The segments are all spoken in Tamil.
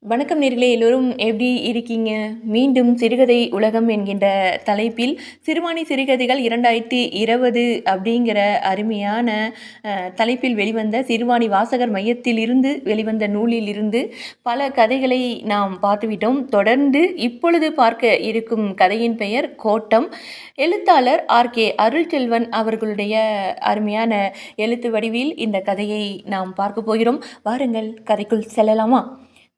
வணக்கம் நேர்களே, எல்லோரும் எப்படி இருக்கீங்க? மீண்டும் சிறுகதை உலகம் என்கின்ற தலைப்பில் சிறுவாணி சிறுகதைகள் 2020 அப்படிங்கிற அருமையான தலைப்பில் வெளிவந்த சிறுவாணி வாசகர் மையத்தில் இருந்து வெளிவந்த நூலில் இருந்து பல கதைகளை நாம் பார்த்துவிட்டோம். தொடர்ந்து இப்பொழுது பார்க்க இருக்கும் கதையின் பெயர் கோட்டம். எழுத்தாளர் ஆர்.கே. அருள்செல்வன் அவர்களுடைய அருமையான எழுத்து வடிவில் இந்த கதையை நாம் பார்க்க போகிறோம். வாருங்கள், கதைக்குள் செல்லலாமா?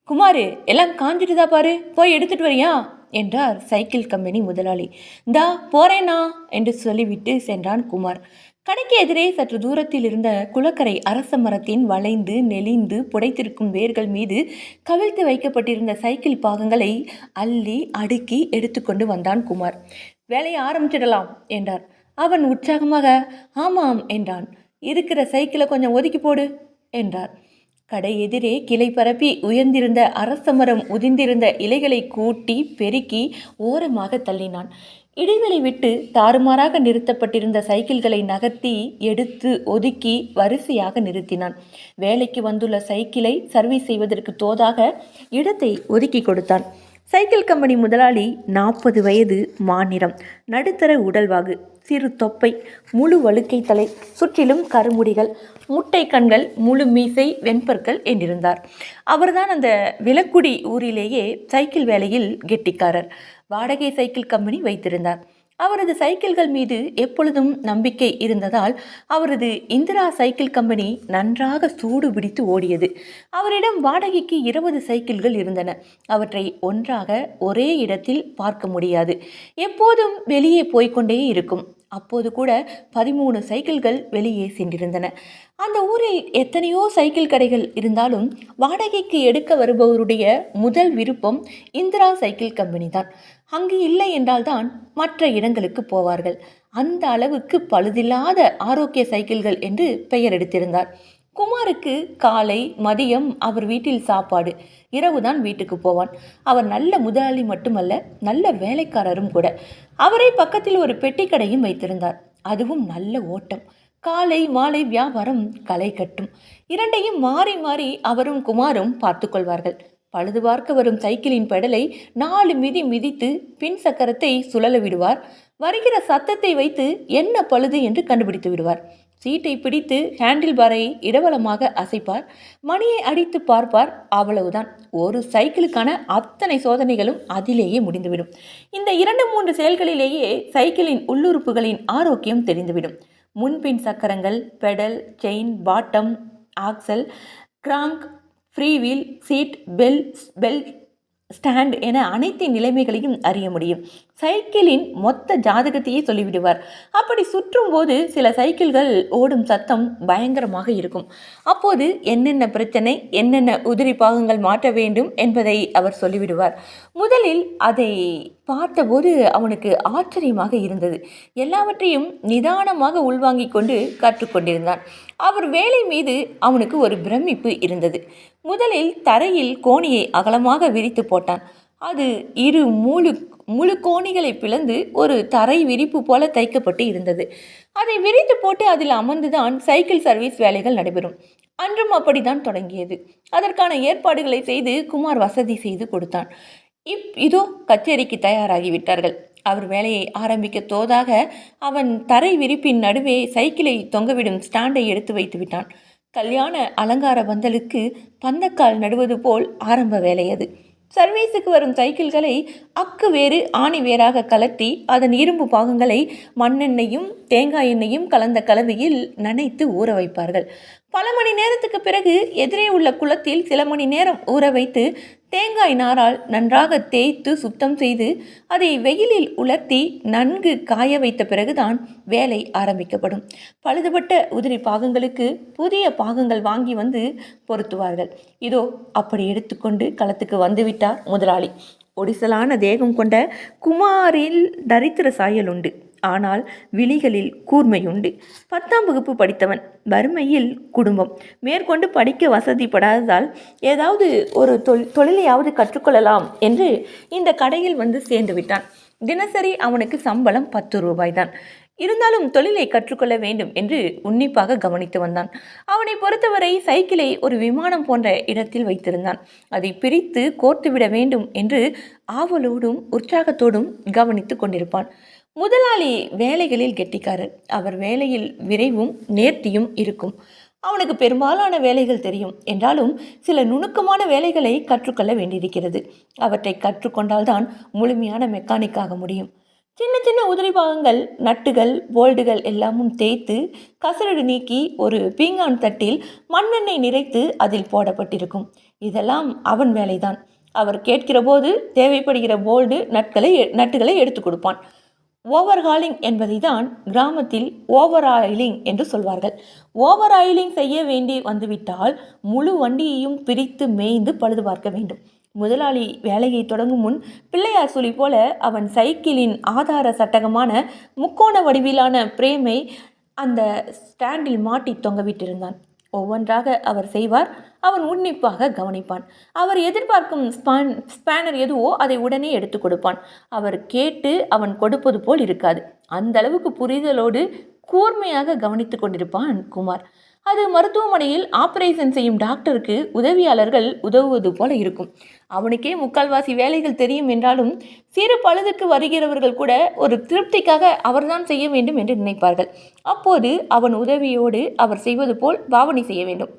குமாரு, எல்லாம் காஞ்சிட்டுதா பாரு, போய் எடுத்துட்டு வரியா என்றார் சைக்கிள் கம்பெனி முதலாளி. தா போறேனா என்று சொல்லிவிட்டு சென்றான் குமார். கடைக்கு எதிரே சற்று தூரத்தில் இருந்த குளக்கரை அரச மரத்தின் வளைந்து நெளிந்து புடைத்திருக்கும் வேர்கள் மீது கவிழ்த்து வைக்கப்பட்டிருந்த சைக்கிள் பாகங்களை அள்ளி அடுக்கி எடுத்துக்கொண்டு வந்தான் குமார். வேலையை ஆரம்பிச்சிடலாம் என்றார். அவன் உற்சாகமாக ஆமாம் என்றான். இருக்கிற சைக்கிளை கொஞ்சம் ஒதுக்கி போடு என்றார். கடை எதிரே கிளை பரப்பி உயர்ந்திருந்த அரசமரம் உதிர்ந்திருந்த இலைகளை கூட்டி பெருக்கி ஓரமாக தள்ளினான். இடைவெளி விட்டு தாறுமாறாக நிறுத்தப்பட்டிருந்த சைக்கிள்களை நகர்த்தி எடுத்து ஒதுக்கி வரிசையாக நிறுத்தினான். வேலைக்கு வந்துள்ள சைக்கிளை சர்வீஸ் செய்வதற்கு தோதாக இடத்தை ஒதுக்கி கொடுத்தான். சைக்கிள் கம்பெனி முதலாளி 40 வயது, மாநிறம், நடுத்தர உடல்வாகு, சிறு தொப்பை, முழு வழுக்கை தலை, சுற்றிலும் கருமுடிகள், முட்டை கண்கள், முழு மீசை, வெண்பற்கள் என்றிருந்தார். அவர்தான் அந்த விலக்குடி ஊரிலேயே சைக்கிள் வேலையில் கெட்டிக்காரர். வாடகை சைக்கிள் கம்பெனி வைத்திருந்தார். அவரது சைக்கிள்கள் மீது எப்பொழுதும் நம்பிக்கை இருந்ததால் அவரது இந்திரா சைக்கிள் கம்பெனி நன்றாக சூடு பிடித்து ஓடியது. அவரிடம் வாடகைக்கு 20 சைக்கிள்கள் இருந்தன. அவற்றை ஒன்றாக ஒரே இடத்தில் பார்க்க முடியாது. எப்போதும் வெளியே போய்கொண்டே இருக்கும். அப்போது கூட 13 சைக்கிள்கள் வெளியே சென்றிருந்தன. அந்த ஊரில் எத்தனையோ சைக்கிள் கடைகள் இருந்தாலும் வாடகைக்கு எடுக்க வருபவருடைய முதல் விருப்பம் இந்திரா சைக்கிள் கம்பெனி தான். அங்கு இல்லை என்றால்தான் மற்ற இடங்களுக்கு போவார்கள். அந்த அளவுக்கு பழுதில்லாத ஆரோக்கிய சைக்கிள்கள் என்று பெயர் எடுத்திருந்தார். குமாருக்கு காலை மதியம் அவர் வீட்டில் சாப்பாடு, இரவுதான் வீட்டுக்கு போவான். அவர் நல்ல முதலாளி மட்டுமல்ல, நல்ல வேலைக்காரரும் கூட. அவரை பக்கத்தில் ஒரு பெட்டி கடையும் வைத்திருந்தார். அதுவும் நல்ல ஓட்டம். காலை மாலை வியாபாரம் களை கட்டும். இரண்டையும் மாறி மாறி அவரும் குமாரும் பார்த்து கொள்வார்கள். பழுது பார்க்க வரும் சைக்கிளின் பெடலை 4 மிதி மிதித்து பின் சக்கரத்தை சுழல விடுவார். வருகிற சத்தத்தை வைத்து என்ன பழுது என்று கண்டுபிடித்து விடுவார். சீட்டை பிடித்து ஹேண்டில் பாரை இடவலமாக அசைப்பார். மணியை அடித்து பார்ப்பார். அவ்வளவுதான். ஒரு சைக்கிளுக்கான அத்தனை சோதனைகளும் அதிலேயே முடிந்துவிடும். இந்த 2-3 செயல்களிலேயே சைக்கிளின் உள்ளுறுப்புகளின் ஆரோக்கியம் தெரிந்துவிடும். முன்பின் சக்கரங்கள், pedal, chain, bottom, axle, crank, freewheel, seat, belt, stand என அனைத்து நிலைமைகளையும் அறிய முடியும். சைக்கிளின் மொத்த ஜாதகத்தையே சொல்லிவிடுவார். அப்படி சுற்றும் போது சில சைக்கிள்கள் ஓடும் சத்தம் பயங்கரமாக இருக்கும். அப்போது என்னென்ன பிரச்சனை, என்னென்ன உதிரி பாகங்கள் மாற்ற வேண்டும் என்பதை அவர் சொல்லிவிடுவார். முதலில் அதை பார்த்தபோது அவனுக்கு ஆச்சரியமாக இருந்தது. எல்லாவற்றையும் நிதானமாக உள்வாங்கிக் கொண்டு கற்றுக்கொண்டிருந்தான். அவர் வேலை மீது அவனுக்கு ஒரு பிரமிப்பு இருந்தது. முதலில் தரையில் கோணியை அகலமாக விரித்து போட்டான். அது இரு முழு கோணிகளை பிளந்து ஒரு தரை விரிப்பு போல தைக்கப்பட்டு இருந்தது. அதை விரித்து போட்டு அதில் அமர்ந்துதான் சைக்கிள் சர்வீஸ் வேலைகள் நடைபெறும். அன்றும் அப்படித்தான் தொடங்கியது. அதற்கான ஏற்பாடுகளை செய்து குமார் வசதி செய்து கொடுத்தான். இதோ கச்சேரிக்கு தயாராகிவிட்டார்கள். அவர் வேலையை ஆரம்பிக்க தோதாக அவன் தரை விரிப்பின் நடுவே சைக்கிளை தொங்கவிடும் ஸ்டாண்டை எடுத்து வைத்து விட்டான். கல்யாண அலங்கார பந்தலுக்கு பந்தக்கால் நடுவது போல் ஆரம்ப வேலை அது. சர்வீஸுக்கு வரும் சைக்கிள்களை அக்கு வேறு ஆணி வேறாக கலட்டி அதன் இரும்பு பாகங்களை மண்ணெண்ணையும் தேங்காய் எண்ணெயும் கலந்த கலவையில் நனைத்து ஊற வைப்பார்கள். பல மணி நேரத்துக்கு பிறகு எதிரே உள்ள குளத்தில் சில மணி நேரம் ஊற வைத்து தேங்காய் நாரால் நன்றாக தேய்த்து சுத்தம் செய்து அதை வெயிலில் உலர்த்தி நன்கு காய வைத்த பிறகுதான் வேலை ஆரம்பிக்கப்படும். பழுதுபட்ட உதிரி பாகங்களுக்கு புதிய பாகங்கள் வாங்கி வந்து பொருத்துவார்கள். இதோ அப்படி எடுத்துக்கொண்டு களத்துக்கு வந்துவிட்டார் முதலாளி. ஒடிசலான தேகம் கொண்ட குமாரில் தரித்திர சாயல் உண்டு. ஆனால் விழிகளில் கூர்மையுண்டு. 10ஆம் வகுப்பு படித்தவன். வறுமையில் குடும்பம். மேற்கொண்டு படிக்க வசதிப்படாததால் ஏதாவது ஒரு தொழிலையாவது கற்றுக்கொள்ளலாம் என்று இந்த கடையில் வந்து சேர்ந்து விட்டான். தினசரி அவனுக்கு சம்பளம் 10 ரூபாய் தான். இருந்தாலும் தொழிலை கற்றுக்கொள்ள வேண்டும் என்று உன்னிப்பாக கவனித்து வந்தான். அவனை பொறுத்தவரை சைக்கிளை ஒரு விமானம் போன்ற இடத்தில் வைத்திருந்தான். அதை பிரித்து கோர்த்துவிட வேண்டும் என்று ஆவலோடும் உற்சாகத்தோடும் கவனித்து கொண்டிருப்பான். முதலாளி வேலைகளில் கெட்டிக்காரர். அவர் வேலையில் விரைவும் நேர்த்தியும் இருக்கும். அவனுக்கு பெரும்பாலான வேலைகள் தெரியும் என்றாலும் சில நுணுக்கமான வேலைகளை கற்றுக்கொள்ள வேண்டியிருக்கிறது. அவற்றை கற்றுக்கொண்டால்தான் முழுமையான மெக்கானிக் ஆக முடியும். சின்ன சின்ன உதிரி பாகங்கள், நட்டுகள், போல்டுகள் எல்லாமும் தேய்த்து கசரடு நீக்கி ஒரு பீங்கான் தட்டில் மண்ணெண்ணெய் நிறைத்து அதில் போடப்பட்டிருக்கும். இதெல்லாம் அவன் வேலைதான். அவர் கேட்கிற போது தேவைப்படுகிற போல்டு நட்டுகளை எடுத்து கொடுப்பான். ஓவர்ஹாலிங் என்பதை தான் கிராமத்தில் ஓவர் ஆயிலிங் என்று சொல்வார்கள். ஓவர் ஆயிலிங் செய்ய வேண்டி வந்துவிட்டால் முழு வண்டியையும் பிரித்து மேய்ந்து பழுது பார்க்க வேண்டும். முதலாளி வேலையை தொடங்கும் முன் பிள்ளையார் சுழி போல அவன் சைக்கிளின் ஆதார சட்டகமான முக்கோண வடிவிலான பிரேமை அந்த ஸ்டாண்டில் மாட்டி தொங்கவிட்டிருந்தான். ஒவ்வொன்றாக அவர் செய்வார். அவன் உன்னிப்பாக கவனிப்பான். அவர் எதிர்பார்க்கும் ஸ்பேனர் எதுவோ அதை உடனே எடுத்து கொடுப்பான். அவர் கேட்டு அவன் கொடுப்பது போல் இருக்காது. அந்த அளவுக்கு புரிதலோடு கூர்மையாக கவனித்து கொண்டிருப்பான் குமார். அது மருத்துவமனையில் ஆபரேஷன் செய்யும் டாக்டருக்கு உதவியாளர்கள் உதவுவது போல இருக்கும். அவனுக்கே முக்கால்வாசி வேலைகள் தெரியும் என்றாலும் சிறு பழுதுக்கு வருகிறவர்கள் கூட ஒரு திருப்திக்காக அவர்தான் செய்ய வேண்டும் என்று நினைப்பார்கள். அப்போது அவன் உதவியோடு அவர் செய்வது போல் பாவனை செய்ய வேண்டும்.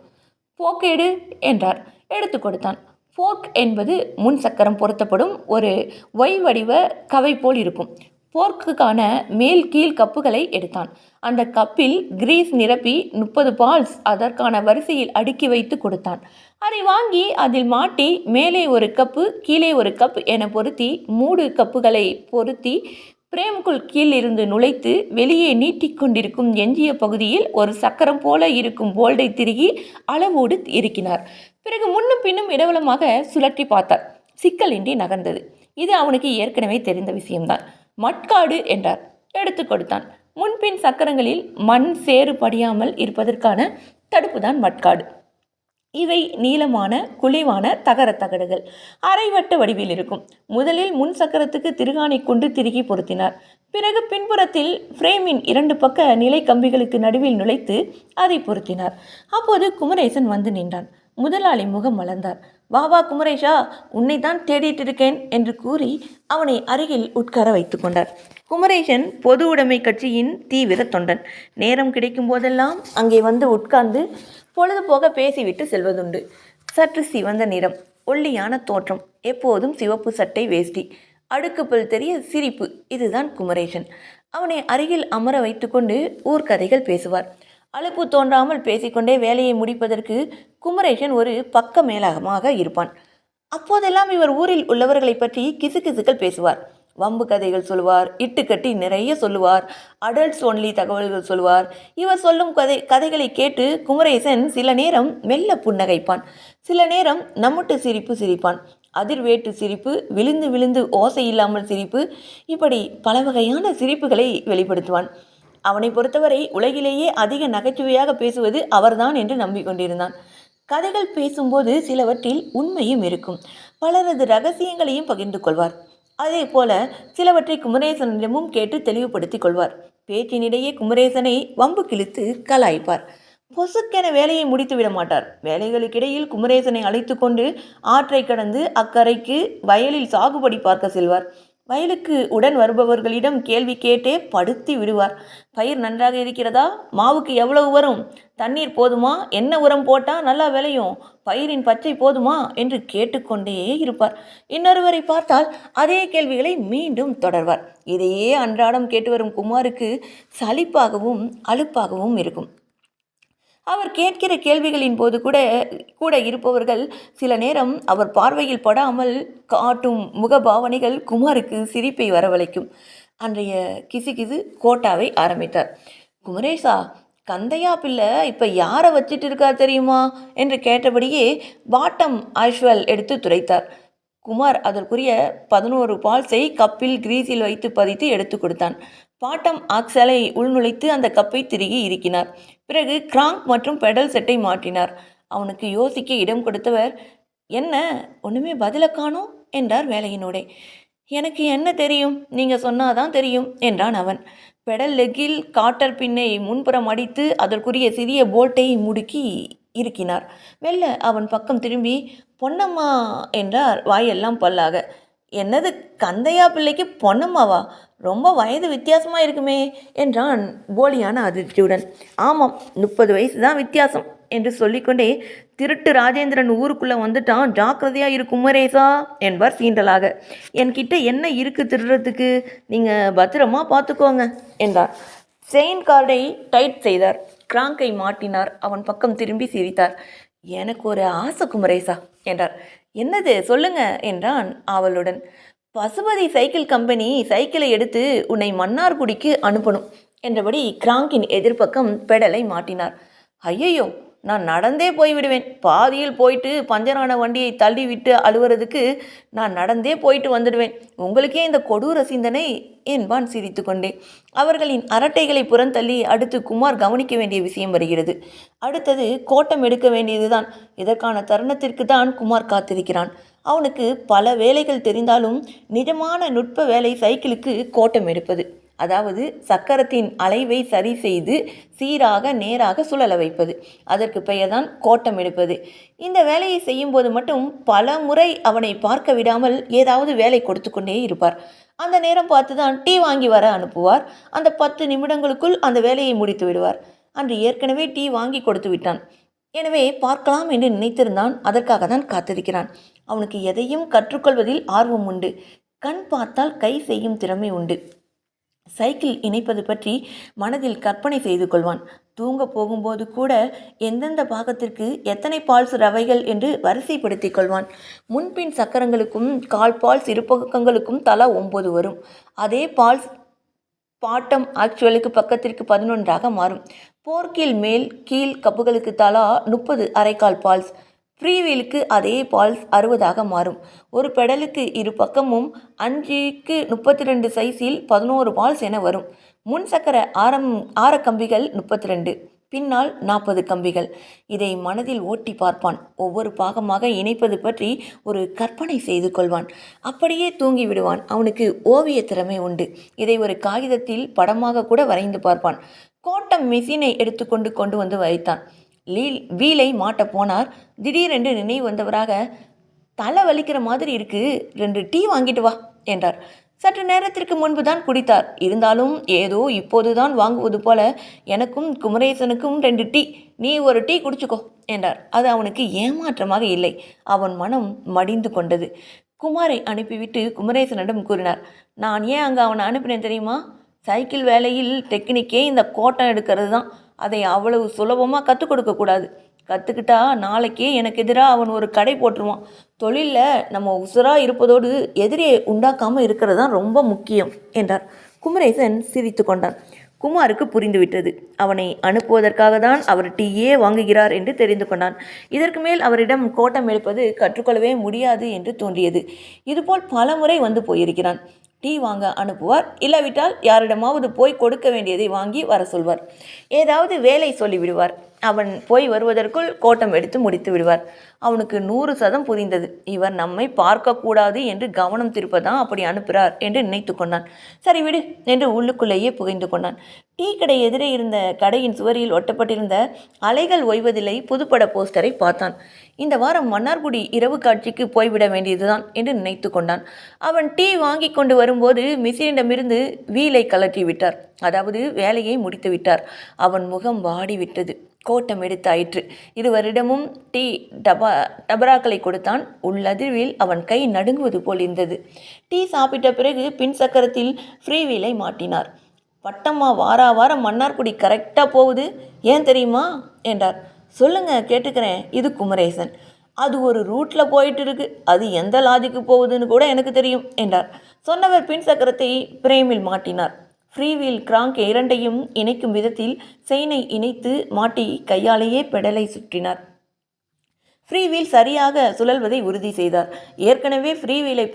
போக் எடு என்றார். எடுத்து கொடுத்தான். போர்க் என்பது முன் சக்கரம் பொருத்தப்படும் ஒரு ஒய் வடிவ கவை போல் இருக்கும். போர்க்குக்கான மேல் கீழ் கப்புகளை எடுத்தான். அந்த கப்பில் கிரீஸ் நிரப்பி 30 பால்ஸ் அதற்கான வரிசையில் அடுக்கி வைத்து கொடுத்தான். அதை வாங்கி அதில் மாட்டி மேலே ஒரு கப்பு கீழே ஒரு கப் என பொருத்தி 3 கப்புகளை பொருத்தி பிரேமுக்குள் கீழிருந்து நுழைத்து வெளியே நீட்டிக்கொண்டிருக்கும் எஞ்சிய பகுதியில் ஒரு சக்கரம் போல இருக்கும் போல்டை திருகி அளவோடு இறுக்கினார். பிறகு முன்னும் பின்னும் இடவளமாக சுழற்றி பார்த்தார். சிக்கலின்றி நகர்ந்தது. இது அவனுக்கு ஏற்கனவே தெரிந்த விஷயம்தான். மட்காடு என்றார். எடுத்து கொடுத்தான். முன்பின் சக்கரங்களில் மண் சேறு படியாமல் இருப்பதற்கான தடுப்புதான் மட்காடு. இவை நீளமான குழிவான தகர தகடுகள் அரைவட்ட வடிவில் இருக்கும். முதலில் முன் சக்கரத்துக்கு திருகாணி கொண்டு திருகி பொருத்தினார். பிறகு பின்புறத்தில் ஃப்ரேமின் 2 பக்க நிலை கம்பிகளுக்கு நடுவில் நுழைத்து அதை பொருத்தினார். அப்போது குமரேசன் வந்து நின்றான். முதலாளி முகம் மலர்ந்தார். வா வா குமரேஷா, உன்னை தான் தேடிட்டு இருக்கேன் என்று கூறி அவனை அருகில் உட்கார வைத்து கொண்டார். குமரேசன் பொது உடைமை கட்சியின் தீவிர தொண்டன். நேரம் கிடைக்கும் போதெல்லாம் அங்கே வந்து உட்கார்ந்து பொழுதுபோக பேசிவிட்டு செல்வதுண்டு. சற்று சிவந்த நிறம், ஒல்லியான தோற்றம், எப்போதும் சிவப்பு சட்டை வேஷ்டி, அடுக்குப்பல் தெரிய சிரிப்பு. இதுதான் குமரேசன். அவனை அருகில் அமர வைத்து கொண்டு ஊர்க்கதைகள் பேசுவார். அலுப்பு தோன்றாமல் பேசிக்கொண்டே வேலையை முடிப்பதற்கு குமரேசன் ஒரு பக்க மேலகமாக இருப்பான். அப்போதெல்லாம் இவர் ஊரில் உள்ளவர்களை பற்றி கிசுகிசுக்கள் பேசுவார். வம்பு கதைகள் சொல்லுவார். இட்டுக்கட்டி நிறைய சொல்லுவார். அடல்ட்ஸ் ஒன்லி தகவல்கள் சொல்லுவார். இவர் சொல்லும் கதைகளை கேட்டு குமரேசன் சில நேரம் மெல்ல புன்னகைப்பான். சில நேரம் நம்முட்டு சிரிப்பு சிரிப்பான். அதிர்வேட்டு சிரிப்பு, விழுந்து விழுந்து ஓசை இல்லாமல் சிரிப்பு, இப்படி பல வகையான சிரிப்புகளை வெளிப்படுத்துவான். அவனை பொறுத்தவரை உலகிலேயே அதிக நகைச்சுவையாக பேசுவது அவர்தான் என்று நம்பிக்கொண்டிருந்தான். கதைகள் பேசும்போது சிலவற்றில் உண்மையும் இருக்கும். பலரது ரகசியங்களையும் பகிர்ந்து கொள்வார். அதே போல சிலவற்றை குமரேசனிடமும் கேட்டு தெளிவுபடுத்திக் கொள்வார். பேச்சினிடையே குமரேசனை வம்பு கிழித்து கலாய்ப்பார். பொசுக்கென வேலையை முடித்து விட மாட்டார். வேலைகளுக்கிடையில் குமரேசனை அழைத்து கொண்டு ஆற்றை கடந்து அக்கறைக்கு வயலில் சாகுபடி பார்க்க செல்வார். வயலுக்கு உடன் வருபவர்களிடம் கேள்வி கேட்டே படுத்தி விடுவார். பயிர் நன்றாக இருக்கிறதா? மாவுக்கு எவ்வளவு வரும்? தண்ணீர் போதுமா? என்ன உரம் போட்டால் நல்லா விளையும்? பயிரின் பச்சை போதுமா என்று கேட்டுக்கொண்டே இருப்பார். இன்னொருவரை பார்த்தால் அதே கேள்விகளை மீண்டும் தொடர்வார். இதையே அன்றாடம் கேட்டு வரும் குமாருக்கு சலிப்பாகவும் அலுப்பாகவும் இருக்கும். அவர் கேட்கிற கேள்விகளின் போது கூட இருப்பவர்கள் சில நேரம் அவர் பார்வையில் படாமல் காட்டும் முகபாவனைகள் குமாருக்கு சிரிப்பை வரவழைக்கும். அன்றைய கிசுகிசு கோட்டாவை ஆரம்பித்தார். குமரேசா, கந்தையா பிள்ளை இப்போ யாரை வச்சிட்டு இருக்கா தெரியுமா என்று கேட்டபடியே பாட்டம் ஆஷ்வல் எடுத்து துடைத்தார். குமார் அதற்குரிய 11 பால்ஸை கப்பில் கிரீஸில் வைத்து பதித்து எடுத்து கொடுத்தான். பாட்டம் ஆக்சலை உள்நுழைத்து அந்த கப்பை திருகி இறுக்கினார். பிறகு கிராங்க் மற்றும் பெடல் செட்டை மாற்றினார். அவனுக்கு யோசிக்க இடம் கொடுத்தவர், என்ன ஒன்றுமே பதில காணோம் என்றார் வேலையினோடே. எனக்கு என்ன தெரியும், நீங்கள் சொன்னாதான் தெரியும் என்றான் அவன். பெடல் லெக்கில் காட்டர் பின்னை முன்புறம் அடித்து அதற்குரிய சிறிய போல்ட்டை முடுக்கி இறுக்கினார். மெல்ல அவன் பக்கம் திரும்பி, பொன்னம்மா என்றார் வாயெல்லாம் பல்லாக. என்னது, கந்தையா பிள்ளைக்கு பொன்னம்மாவா? ரொம்ப வயது வித்தியாசமாக இருக்குமே என்றான் போலியான அதிர்ச்சியுடன். ஆமாம், 30 வயசு தான் வித்தியாசம் என்று சொல்லிக்கொண்டே, திருட்டு ராஜேந்திரன் ஊருக்குள்ளே வந்துட்டான், ஜாக்கிரதையா இரு குமரேசா என்பார் சீண்டலாக. என்கிட்ட என்ன இருக்கு திருடுறதுக்கு, நீங்கள் பத்திரமா பார்த்துக்கோங்க என்றார். செயின் கார்டை டைட் செய்தார். கிராங்கை மாட்டினார். அவன் பக்கம் திரும்பி சிரித்தார். எனக்கு ஒரு ஆசை குமரேசா என்றார். என்னது, சொல்லுங்க என்றான் ஆவலுடன். பசுபதி சைக்கிள் கம்பெனி சைக்கிளை எடுத்து உன்னை மன்னார்குடிக்கு அனுப்பணும் என்றபடி கிராங்கின் எதிர்ப்பக்கம் பெடலை மாட்டினார். ஐயையோ, நான் நடந்தே போய்விடுவேன். பாதியில் போயிட்டு பஞ்சரான வண்டியை தள்ளி விட்டு அழுவுறதுக்கு நான் நடந்தே போயிட்டு வந்துடுவேன். உங்களுக்கே இந்த கொடூர சிந்தனை என்பான் சிரித்து கொண்டே. அவர்களின் அரட்டைகளை புறந்தள்ளி அடுத்து குமார் கவனிக்க வேண்டிய விஷயம் வருகிறது. அடுத்தது கோட்டம் எடுக்க வேண்டியதுதான். இதற்கான தருணத்திற்கு தான் குமார் காத்திருக்கிறான். அவனுக்கு பல வேலைகள் தெரிந்தாலும் நிஜமான நுட்ப வேலை சைக்கிளுக்கு கோட்டம் எடுப்பது. அதாவது சக்கரத்தின் அலைவை சரி செய்து சீராக நேராக சுழல வைப்பது. அதற்கு பெயர்தான் கோட்டம் எடுப்பது. இந்த வேலையை செய்யும்போது மட்டும் பல முறை அவனை பார்க்க விடாமல் ஏதாவது வேலை கொடுத்து கொண்டே இருப்பார். அந்த நேரம் பார்த்துதான் டீ வாங்கி வர அனுப்புவார். அந்த 10 நிமிடங்களுக்குள் அந்த வேலையை முடித்து விடுவார். அன்று ஏற்கனவே டீ வாங்கி கொடுத்து விட்டான். எனவே பார்க்கலாம் என்று நினைத்திருந்தான். அதற்காக தான் காத்திருக்கிறான். அவனுக்கு எதையும் கற்றுக்கொள்வதில் ஆர்வம் உண்டு. கண் பார்த்தால் கை செய்யும் திறமை உண்டு. சைக்கிள் இணைப்பது பற்றி மனதில் கற்பனை செய்து கொள்வான். தூங்க போகும்போது கூட எந்தெந்த பாகத்திற்கு எத்தனை பால்ஸ் ரவைகள் என்று வரிசைப்படுத்திக் கொள்வான். முன்பின் சக்கரங்களுக்கும் கால் பால்ஸ் இருபக்கங்களுக்கும் தலா 9 வரும். அதே பால்ஸ் பாட்டம் ஆக்சுவலுக்கு பக்கத்திற்கு 11ஆக மாறும். போர்க்கில் மேல் கீழ் கப்புகளுக்கு தலா 30 அரைக்கால் பால்ஸ். ஃப்ரீவீலுக்கு அதே பால்ஸ் 60ஆக மாறும். ஒரு பெடலுக்கு இரு பக்கமும் 5க்கு 32 சைஸில் 11 பால்ஸ் என வரும். முன் சக்கர ஆர கம்பிகள் 32, பின்னால் 40 கம்பிகள். இதை மனதில் ஓட்டி பார்ப்பான். ஒவ்வொரு பாகமாக இணைப்பது பற்றி ஒரு கற்பனை செய்து கொள்வான். அப்படியே தூங்கி விடுவான். அவனுக்கு ஓவிய திறமை உண்டு. இதை ஒரு காகிதத்தில் படமாக கூட வரைந்து பார்ப்பான். கோட்டம் மிஷினை எடுத்துக்கொண்டு கொண்டு வந்து வைத்தான். வீலை மாட்ட போனார். திடீரென்று நினைவு வந்தவராக, தலை வலிக்கிற மாதிரி இருக்கு, 2 டீ வாங்கிட்டு வா என்றார். சற்று நேரத்திற்கு முன்பு தான் குடித்தார். இருந்தாலும் ஏதோ இப்போதுதான் வாங்குவது போல, எனக்கும் குமரேசனுக்கும் 2 டீ, நீ ஒரு டீ குடிச்சுக்கோ என்றார். அது அவனுக்கு ஏமாற்றமாக இல்லை. அவன் மனம் மடிந்து கொண்டது. குமாரை அனுப்பிவிட்டு குமரேசனிடம் கூறினார். நான் ஏன் அங்கே அவனை அனுப்பினேன் தெரியுமா? சைக்கிள் வேலையில் டெக்னிக்கே இந்த கோட்டம் எடுக்கிறது தான். அதை அவ்வளவு சுலபமாக கற்றுக் கொடுக்கக்கூடாது. கற்றுக்கிட்டா நாளைக்கே எனக்கு எதிராக அவன் ஒரு கடை போட்டுருவான். தொழிலில் நம்ம உசுராக இருப்பதோடு எதிரியை உண்டாக்காமல் இருக்கிறது தான் ரொம்ப முக்கியம் என்றார். குமரேசன் சிரித்து கொண்டான். குமாருக்கு புரிந்துவிட்டது. அவனை அனுப்புவதற்காக தான் அவர் டீயே வாங்குகிறார் என்று தெரிந்து கொண்டான். இதற்கு மேல் அவரிடம் கோட்டம் எடுப்பது கற்றுக்கொள்ளவே முடியாது என்று தோன்றியது. இதுபோல் பல முறை வந்து போயிருக்கிறான். டீ வாங்க அனுப்புவார். இல்லாவிட்டால் யாரிடமாவது போய் கொடுக்க வேண்டியதை வாங்கி வர சொல்வார். ஏதாவது வேலை சொல்லிவிடுவார். அவன் போய் வருவதற்குள் கோட்டம் எடுத்து முடித்து விடுவார். அவனுக்கு 100% புரிந்தது. இவர் நம்மை பார்க்கக்கூடாது என்று கவனம் திருப்பதான் அப்படி அனுப்புகிறார் என்று நினைத்து கொண்டான். சரி விடு என்று உள்ளுக்குள்ளேயே புகைந்து கொண்டான். டீ கடை எதிரே இருந்த கடையின் சுவரில் ஒட்டப்பட்டிருந்த அலைகள் ஓய்வதில்லை புதுப்பட போஸ்டரை பார்த்தான். இந்த வாரம் மன்னார்குடி இரவு காட்சிக்கு போய்விட வேண்டியதுதான் என்று நினைத்து கொண்டான். அவன் டீ வாங்கி கொண்டு வரும்போது மிஷினிடமிருந்து வீலை கலற்றி விட்டார். அதாவது வேலையை முடித்து விட்டார். அவன் முகம் வாடிவிட்டது. கோட்டம் எடுத்தாயிற்று. இருவரிடமும் டீ டபராக்களை கொடுத்தான். உள்ளதிர்வில் அவன் கை நடுங்குவது போல் இருந்தது. டீ சாப்பிட்ட பிறகு பின் சக்கரத்தில் ஃப்ரீ வீலை மாட்டினார். பட்டம்மா வாரம் மன்னார்குடி கரெக்டாக போகுது, ஏன் தெரியுமா என்றார். சொல்லுங்க, கேட்டுக்கிறேன். இது குமரேசன். அது ஒரு ரூட்டில் போயிட்டு இருக்கு. அது எந்த லாஜிக்கு போகுதுன்னு கூட எனக்கு தெரியும் என்றார். சொன்னவர் பின் சக்கரத்தை பிரேமில் மாட்டினார். ஃப்ரீவீல் கிராங்க் இரண்டையும் இணைக்கும் விதத்தில் செயினை இணைத்து மாட்டி கையாலேயே பெடலை சுற்றினார். ஃப்ரீவீல் சரியாக சுழல்வதை உறுதி செய்தார். ஏற்கனவே ஃப்ரீவீலை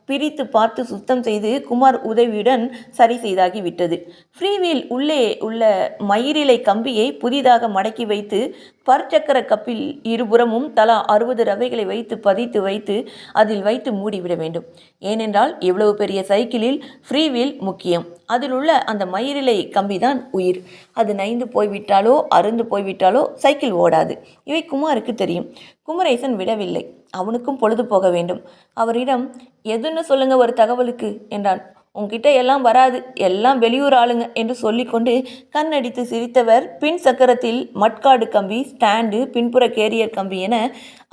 பிரித்து பார்த்து சுத்தம் செய்து குமார் உதவியுடன் சரி செய்தாகிவிட்டது. ஃப்ரீவீல் உள்ளே உள்ள மயிரிலை கம்பியை புதிதாக மடக்கி வைத்து பற்சக்கர கப்பில் இருபுறமும் தலா 60 ரவைகளை வைத்து பதித்து வைத்து அதில் வைத்து மூடிவிட வேண்டும். ஏனென்றால் இவ்வளவு பெரிய சைக்கிளில் ஃப்ரீவீல் முக்கியம். அதில் உள்ள அந்த மயிரிலை கம்பிதான் உயிர். அது நைந்து போய்விட்டாலோ அருந்து போய்விட்டாலோ சைக்கிள் ஓடாது. இவை குமாருக்கு தெரியும். குமரேசன் விடவில்லை. அவனுக்கும் பொழுது போக வேண்டும். அவரிடம் எதுன்னு சொல்லுங்க ஒரு தகவலுக்கு என்றான். உன்கிட்ட எல்லாம் வராது, எல்லாம் வெளியூர் ஆளுங்க என்று சொல்லிக்கொண்டு கண்ணடித்து சிரித்தவர் பின் சக்கரத்தில் மட்காடு கம்பி, ஸ்டாண்டு, பின்புற கேரியர் கம்பி என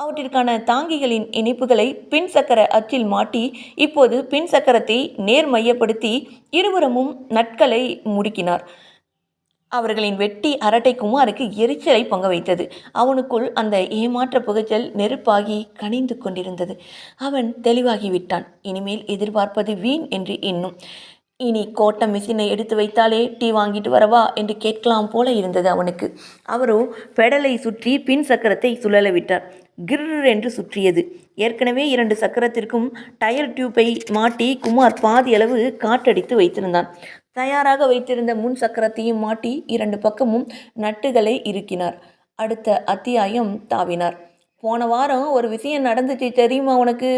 அவற்றிற்கான தாங்கிகளின் இணைப்புகளை பின் சக்கர அச்சில் மாட்டி இப்போது பின் சக்கரத்தை நேர் மையப்படுத்தி இருபுறமும் நட்களை முடுக்கினார். அவர்களின் வெட்டி அரட்டை குமாருக்கு எரிச்சலை பொங்க வைத்தது. அவனுக்குள் அந்த ஏமாற்ற புகைச்சல் நெருப்பாகி கனிந்து கொண்டிருந்தது. அவன் தெளிவாகிவிட்டான். இனிமேல் எதிர்பார்ப்பது வீண் என்று எண்ணும். இனி கோட்ட மிஷினை எடுத்து வைத்தாலே டீ வாங்கிட்டு வரவா என்று கேட்கலாம் போல இருந்தது அவனுக்கு. அவரோ பெடலை சுற்றி பின் சக்கரத்தை சுழல விட்டார். கிர் என்று சுற்றியது. ஏற்கனவே 2 சக்கரத்திற்கும் டயர் டியூப்பை மாட்டி குமார் பாதி அளவு காற்றடித்து வைத்திருந்தான். தயாராக வைத்திருந்த முன் சக்கரத்தையும் மாட்டி 2 பக்கமும் நட்டுகளை இறுக்கினார். அடுத்த அத்தியாயம் தாவினார். போன வாரம் ஒரு விஷயம் நடந்துச்சு தெரியுமா உனக்கு?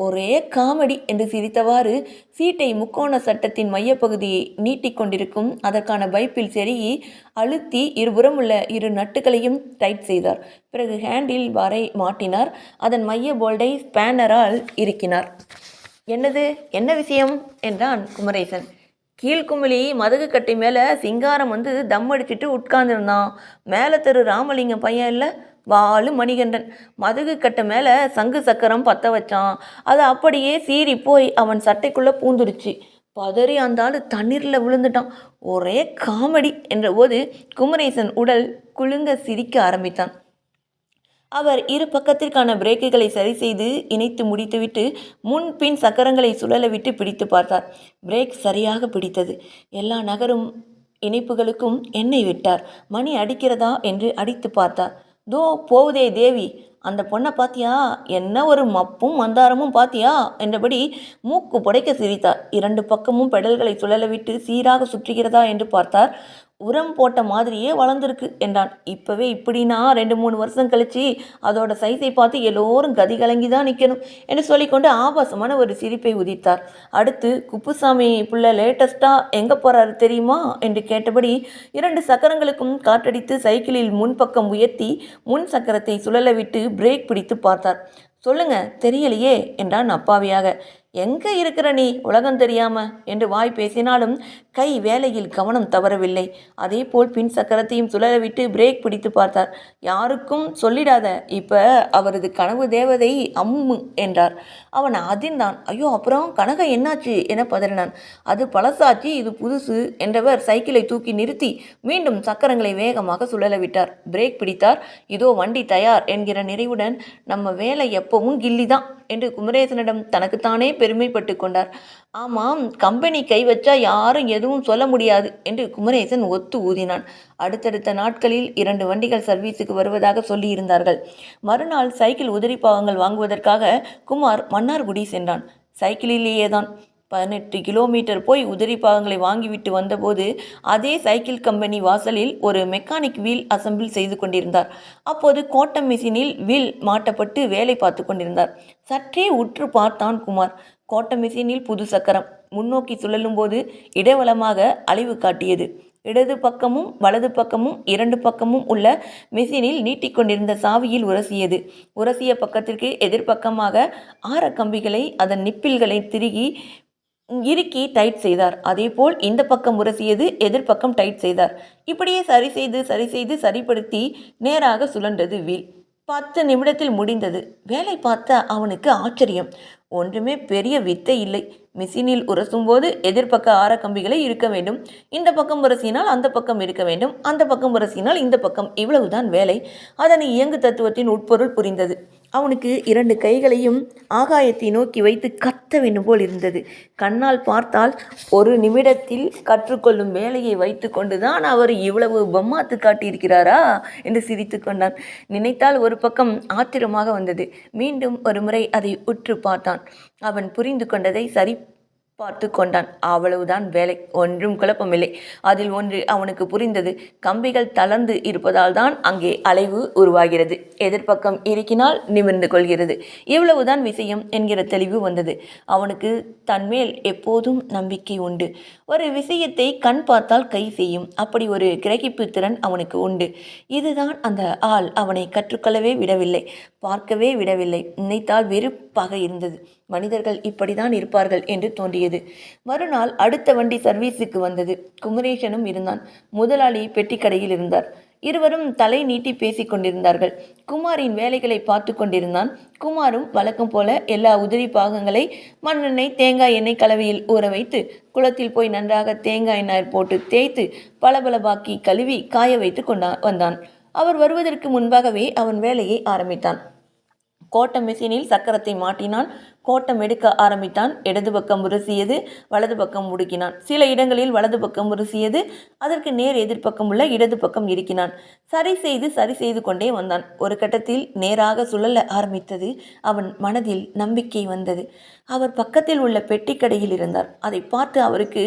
ஒரே காமெடி என்று சிரித்தவாறு சீட்டை முக்கோண சட்டத்தின் மையப்பகுதியை நீட்டிக்கொண்டிருக்கும் அதற்கான பைப்பில் செருகி அழுத்தி இருபுறம் உள்ள 2 நட்டுகளையும் டைட் செய்தார். பிறகு ஹேண்டில் பாரை மாட்டினார். அதன் மைய போல்டை ஸ்பேனரால் இறுக்கினார். என்னது, என்ன விஷயம் என்றான் குமரேசன். கீழ்குமிழி மதகு கட்டி மேலே சிங்காரம் வந்து தம் அடிச்சுட்டு உட்கார்ந்துருந்தான். மேலே தெரு ராமலிங்கம் பையன் இல்லை, வாலு மணிகண்டன், மதகு கட்டை மேலே சங்கு சக்கரம் பற்ற வச்சான். அது அப்படியே சீறி போய் அவன் சட்டைக்குள்ளே பூந்துருச்சு. பதறி அந்த ஆள் தண்ணீரில் விழுந்துட்டான். ஒரே காமெடி என்ற போது குமரேசன் உடல் குலுங்க சிரிக்க ஆரம்பித்தான். அவர் 2 பக்கத்திற்கான பிரேக்குகளை சரி செய்து இணைத்து முடித்துவிட்டு முன் பின் சக்கரங்களை சுழலவிட்டு பிடித்து பார்த்தார். பிரேக் சரியாக பிடித்தது. எல்லா நகரும் இணைப்புகளுக்கும் எண்ணெய் விட்டார். மணி அடிக்கிறதா என்று அடித்து பார்த்தார். தோ போகுதே தேவி, அந்த பொண்ணை பாத்தியா? என்ன ஒரு மப்பும் மந்தாரமும் பாத்தியா என்றபடி மூக்கு புடைக்க சிரித்தார். 2 பக்கமும் பெடல்களை சுழலவிட்டு சீராக சுற்றுகிறதா என்று பார்த்தார். உரம் போட்ட மாதிரியே வளர்ந்துருக்கு என்றான். இப்போவே இப்படின்னா 2-3 வருஷம் கழிச்சு அதோட சைஸை பார்த்து எல்லோரும் கதி கலங்கி தான் நிற்கணும் என்று சொல்லிக்கொண்டு ஆபாசமான ஒரு சிரிப்பை உதித்தார். அடுத்து குப்புசாமி புள்ள லேட்டஸ்ட்டாக எங்கே போகிறாரு தெரியுமா என்று கேட்டபடி 2 சக்கரங்களுக்கும் காற்றடித்து சைக்கிளில் முன்பக்கம் உயர்த்தி முன் சக்கரத்தை சுழல விட்டு பிரேக் பிடித்து பார்த்தார். சொல்லுங்க, தெரியலையே என்றான் அப்பாவியாக. எங்கே இருக்கிற நீ உலகம் தெரியாம என்று வாய் பேசினாலும் கை வேலையில் கவனம் தவறவில்லை. அதே போல் பின் சக்கரத்தையும் சுழலவிட்டு பிரேக் பிடித்து பார்த்தார். யாருக்கும் சொல்லிடாத, இப்போ அவரது கனவு தேவதை அம்மு என்றார். அவன் அதிர்ந்தான். ஐயோ, அப்புறம் கனகை என்னாச்சு என பதறினான். அது பழசாச்சு, இது புதுசு என்றவர் சைக்கிளை தூக்கி நிறுத்தி மீண்டும் சக்கரங்களை வேகமாக சுழலவிட்டார். பிரேக் பிடித்தார். இதோ வண்டி தயார் என்கிற நிறைவுடன் நம்ம வேலை எப்பவும் கில்லிதான் என்று குமரேசனிடம் தனக்குத்தானே பெருமைப்பட்டு கொண்டார். ஆமாம், கம்பெனி கை வச்சா யாரும் எதுவும் சொல்ல முடியாது என்று குமரேசன் ஒத்து ஊதினான். அடுத்தடுத்த நாட்களில் 2 வண்டிகள் சர்வீஸுக்கு வருவதாக சொல்லியிருந்தார்கள். மறுநாள் சைக்கிள் உதிரி பாகங்கள் வாங்குவதற்காக குமார் மன்னார்குடி சென்றான். சைக்கிளிலேயேதான் 18 கிலோமீட்டர் போய் உதிரி பாகங்களை வாங்கிவிட்டு வந்தபோது அதே சைக்கிள் கம்பெனி வாசலில் ஒரு மெக்கானிக் வீல் அசம்பிள் செய்து கொண்டிருந்தார். அப்போது கோட்டம் மிஷினில் வீல் மாட்டப்பட்டு வேலை பார்த்து கொண்டிருந்தார். சற்றே உற்று பார்த்தான் குமார். கோட்டம் மிஷினில் புது சக்கரம் முன்னோக்கி சுழலும் போது இடவலமாக அழிவு காட்டியது. இடது பக்கமும் வலது பக்கமும் 2 பக்கமும் உள்ள மிஷினில் நீட்டிக்கொண்டிருந்த சாவியில் உரசியது. உரசிய பக்கத்திற்கு எதிர்பக்கமாக ஆரக்கம்பிகளை அதன் நிப்பில்களை திருகி இறுக்கி டைட் செய்தார். அதேபோல் இந்த பக்கம் உரசியது, எதிர்பக்கம் டைட் செய்தார். இப்படியே சரி செய்து சரிப்படுத்தி நேராக சுழன்றது வீல். 10 நிமிடத்தில் முடிந்தது. வேலை பார்த்த அவனுக்கு ஆச்சரியம். ஒன்றுமே பெரிய வித்தை இல்லை. மிஷினில் உரசும்போது எதிர்பக்க ஆரக்கம்பிகளை இருக்க வேண்டும். இந்த பக்கம் உரசினால் அந்த பக்கம் இருக்க வேண்டும். அந்த பக்கம் உரசினால் இந்த பக்கம். இவ்வளவுதான் வேலை. அதன் இயங்கு தத்துவத்தின் உட்பொருள் புரிந்தது. அவனுக்கு 2 கைகளையும் ஆகாயத்தை நோக்கி வைத்து கத்த வேண்டும் போல் இருந்தது. கண்ணால் பார்த்தால் ஒரு நிமிடத்தில் கற்றுக்கொள்ளும் வேலையை வைத்து கொண்டுதான் அவர் இவ்வளவு பம்மாத்து காட்டியிருக்கிறாரா என்று சிரித்து கொண்டான். நினைத்தால் ஒரு பக்கம் ஆத்திரமாக வந்தது. மீண்டும் ஒரு முறை அதை உற்று பார்த்தான். அவன் புரிந்து கொண்டதை சரி பார்த்து கொண்டான். அவ்வளவுதான் வேலை. ஒன்றும் குழப்பமில்லை. அதில் ஒன்று அவனுக்கு புரிந்தது. கம்பிகள் தளர்ந்து இருப்பதால் தான் அங்கே அலைவு உருவாகிறது. எதிர்ப்பக்கம் இறுக்கினால் நிமிர்ந்து கொள்கிறது. இவ்வளவுதான் விஷயம் என்கிற தெளிவு வந்தது. அவனுக்கு தன்மேல் எப்போதும் நம்பிக்கை உண்டு. ஒரு விஷயத்தை கண் பார்த்தால் கை செய்யும். அப்படி ஒரு கிரகிப்பு திறன் அவனுக்கு உண்டு. இதுதான் அந்த ஆள் அவனை கற்றுக்கொள்ளவே விடவில்லை, பார்க்கவே விடவில்லை. நினைத்தால் வெறுப்பாக இருந்தது. மனிதர்கள் இப்படிதான் இருப்பார்கள் என்று தோன்றியது. மறுநாள் அடுத்த வண்டி சர்வீஸுக்கு வந்தது. குமரேசனும் இருந்தான். முதலாளி பெட்டிக்கடையில் இருந்தார். இருவரும் தலை நீட்டி பேசிக் கொண்டிருந்தார்கள். குமாரின் வேலைகளை பார்த்து கொண்டிருந்தான். குமாரும் வழக்கம் போல எல்லா உதிரி பாகங்களை மண்ணெண்ணெய் தேங்காய் எண்ணெய் கலவையில் ஊற வைத்து குளத்தில் போய் நன்றாக தேங்காய் எண்ணெய் போட்டு தேய்த்து பளபளபாக்கி கழுவி காய வைத்து வந்தான். அவர் வருவதற்கு முன்பாகவே அவன் வேலையை ஆரம்பித்தான். கோட்டம் மிஷினில் சக்கரத்தை மாட்டினான். கோட்டம் எடுக்க ஆரம்பித்தான். இடது பக்கம் உரசியது, வலது பக்கம் முடுக்கினான். சில இடங்களில் வலது பக்கம் உரசியது, அதற்கு நேர் எதிர்ப்பக்கம் உள்ள இடது பக்கம் இருக்கினான். சரி செய்து கொண்டே வந்தான். ஒரு கட்டத்தில் நேராக சுழல ஆரம்பித்தது. அவன் மனதில் நம்பிக்கை வந்தது. அவர் பக்கத்தில் உள்ள பெட்டிக்கடையில் இருந்தார். அதை பார்த்து அவருக்கு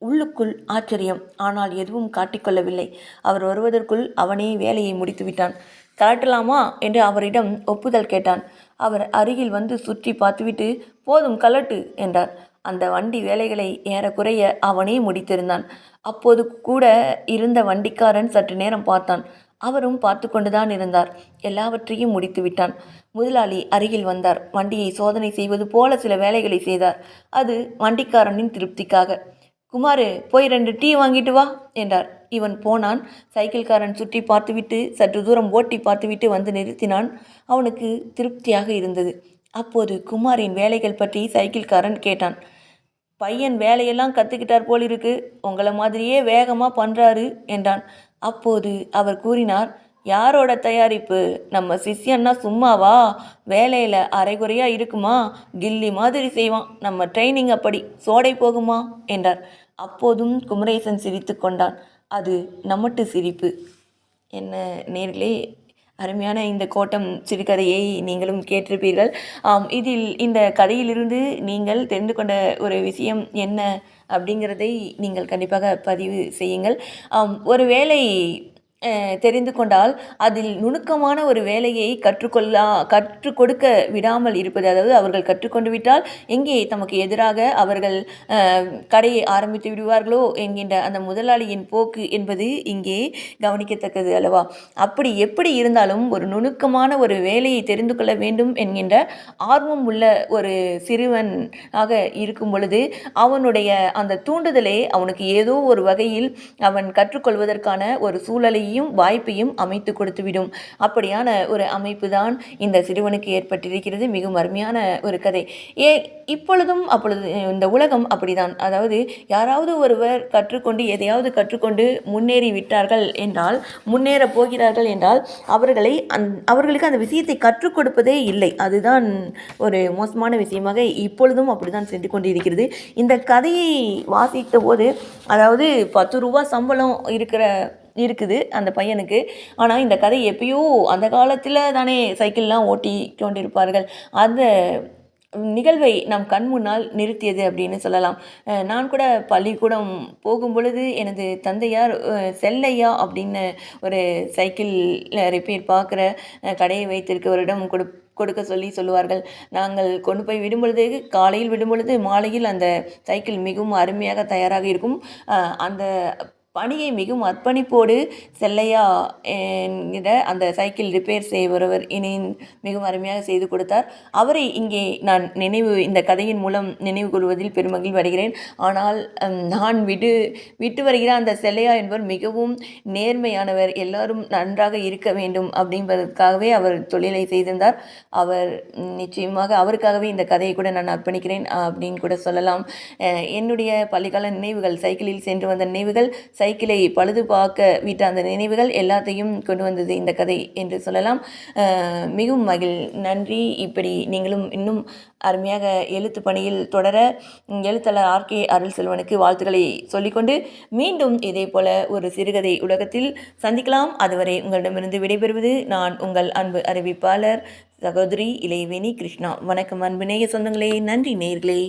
உள்ளுக்குள் ஆச்சரியம். ஆனால் எதுவும் காட்டிக்கொள்ளவில்லை. அவர் வருவதற்குள் அவனே வேலையை முடித்துவிட்டான். கலட்டலாமா என்று அவரிடம் ஒப்புதல் கேட்டான். அவர் அருகில் வந்து சுற்றி பார்த்துவிட்டு போதும் கலட்டு என்றார். அந்த வண்டி வேலைகளை ஏறக்குறைய அவனே முடித்திருந்தான். அப்போது கூட இருந்த வண்டிக்காரன் சற்று நேரம் பார்த்தான். அவரும் பார்த்து கொண்டுதான் இருந்தார். எல்லாவற்றையும் முடித்து விட்டான். முதலாளி அருகில் வந்தார். வண்டியை சோதனை செய்வது போல சில வேலைகளை செய்தார். அது வண்டிக்காரனின் திருப்திக்காக. குமாரு, போய் 2 டீ வாங்கிட்டு வா என்றார். இவன் போனான். சைக்கிள்காரன் சுற்றி பார்த்துவிட்டு சற்று தூரம் ஓட்டி பார்த்துவிட்டு வந்து நிறுத்தினான். அவனுக்கு திருப்தியாக இருந்தது. அப்போது குமாரின் வேலைகள் பற்றி சைக்கிள்காரன் கேட்டான். பையன் வேலையெல்லாம் கற்றுக்கிட்டார் போலிருக்கு, உங்களை மாதிரியே வேகமாக பண்ணுறாரு என்றான். அப்போது அவர் கூறினார், யாரோட தயாரிப்பு? நம்ம சிஷ்யன்னா சும்மாவா? வேலையில் அரைகுறையாக இருக்குமா? கில்லி மாதிரி செய்வான். நம்ம ட்ரைனிங் அப்படி, சோடை போகுமா என்றார். அப்போதும் குமரேசன் சிரித்து கொண்டான். அது நமட்டு சிரிப்பு. என்ன நேர்களே, அருமையான இந்த கோட்டம் சிறுகதையை நீங்களும் கேட்டிருப்பீர்கள். இதில் இந்த கதையிலிருந்து நீங்கள் தெரிந்து கொண்ட ஒரு விஷயம் என்ன அப்படிங்கிறதை நீங்கள் கண்டிப்பாக பதிவு செய்யுங்கள். ஒரு வேளை தெரிந்து கொண்டால் அதில் நுணுக்கமான ஒரு வேலையை கற்றுக் கொடுக்க விடாமல் இருப்பது, அதாவது அவர்கள் கற்றுக்கொண்டு விட்டால் எங்கே தமக்கு எதிராக அவர்கள் கடையை ஆரம்பித்து விடுவார்களோ என்கின்ற அந்த முதலாளியின் போக்கு என்பது இங்கே கவனிக்கத்தக்கது அல்லவா? அப்படி எப்படி இருந்தாலும் ஒரு நுணுக்கமான ஒரு வேலையை தெரிந்து கொள்ள வேண்டும் என்கின்ற ஆர்வம் உள்ள ஒரு சிறுவனாக இருக்கும் பொழுது அவனுடைய அந்த தூண்டுதலே அவனுக்கு ஏதோ ஒரு வகையில் அவன் கற்றுக்கொள்வதற்கான ஒரு சூழலை வாய்ப்பையும் அமைத்து கொடுத்துவிடும். அப்படியான ஒரு அமைப்பு தான் இந்த சிறுவனுக்கு ஏற்பட்டிருக்கிறது. மிகவும் அருமையான ஒரு கதை. இப்பொழுதும் அப்பொழுது இந்த உலகம் அப்படிதான். அதாவது யாராவது ஒருவர் கற்றுக்கொண்டு எதையாவது கற்றுக்கொண்டு முன்னேறி விட்டார்கள் என்றால், முன்னேற போகிறார்கள் என்றால் அவர்களுக்கு அந்த விஷயத்தை கற்றுக் கொடுப்பதே இல்லை. அதுதான் ஒரு மோசமான விஷயமாக இப்பொழுதும் அப்படிதான் சென்று கொண்டிருக்கிறது. இந்த கதையை வாசித்த போது, அதாவது 10 ரூபா சம்பளம் இருக்குது அந்த பையனுக்கு. ஆனால் இந்த கதை எப்பயோ அந்த காலத்தில் தானே சைக்கிள்லாம் ஓட்டி கொண்டிருப்பார்கள். அந்த நிகழ்வை நம் கண் முன்னால் நிறுத்தியது அப்படின்னு சொல்லலாம். நான் கூட பள்ளிக்கூடம் போகும் பொழுது எனது தந்தையார் செல்லையா அப்படின்னு ஒரு சைக்கிள் ரிப்பேர் பார்க்குற கடையை வைத்திருக்கவரிடம் கொடுக்க சொல்லுவார்கள். நாங்கள் கொண்டு போய் விடும் பொழுது, காலையில் விடும் பொழுது மாலையில் அந்த சைக்கிள் மிகவும் அருமையாக தயாராக இருக்கும். அந்த பணியை மிகவும் அர்ப்பணிப்போடு செல்லையா என்கிற அந்த சைக்கிள் ரிப்பேர் செய்பவர் மிகவும் அருமையாக செய்து கொடுத்தார். அவரை இங்கே நான் இந்த கதையின் மூலம் நினைவு கொள்வதில் பெருமகிழ்வு அடைகிறேன். ஆனால் நான் விட்டு வருகிற அந்த செல்லையா என்பவர் மிகவும் நேர்மையானவர். எல்லாரும் நன்றாக இருக்க வேண்டும் அப்படின்பதற்காகவே அவர் தொழிலை செய்திருந்தார். அவர் நிச்சயமாக அவருக்காகவே இந்த கதையை கூட நான் அர்ப்பணிக்கிறேன் அப்படின்னு கூட சொல்லலாம். என்னுடைய பள்ளிக்கால நினைவுகள், சைக்கிளில் சென்று வந்த நினைவுகள் சைக்கிளை பழுது பார்க்க விட்ட அந்த நினைவுகள் எல்லாத்தையும் கொண்டு வந்தது இந்த கதை என்று சொல்லலாம். மிகவும் நன்றி. இப்படி நீங்களும் இன்னும் அருமையாக எழுத்து பணியில் தொடர எழுத்தாளர் ஆர்கே அருள் செல்வனுக்கு வாழ்த்துக்களை சொல்லிக்கொண்டு மீண்டும் இதே போல ஒரு சிறுகதை உலகத்தில் சந்திக்கலாம். அதுவரை உங்களிடமிருந்து விடைபெறுவது நான் உங்கள் அன்பு அறிவிப்பாளர் சகோதரி இளைவேணி கிருஷ்ணா. வணக்கம் அன்பு நேய சொந்தங்களே. நன்றி நேயர்களே.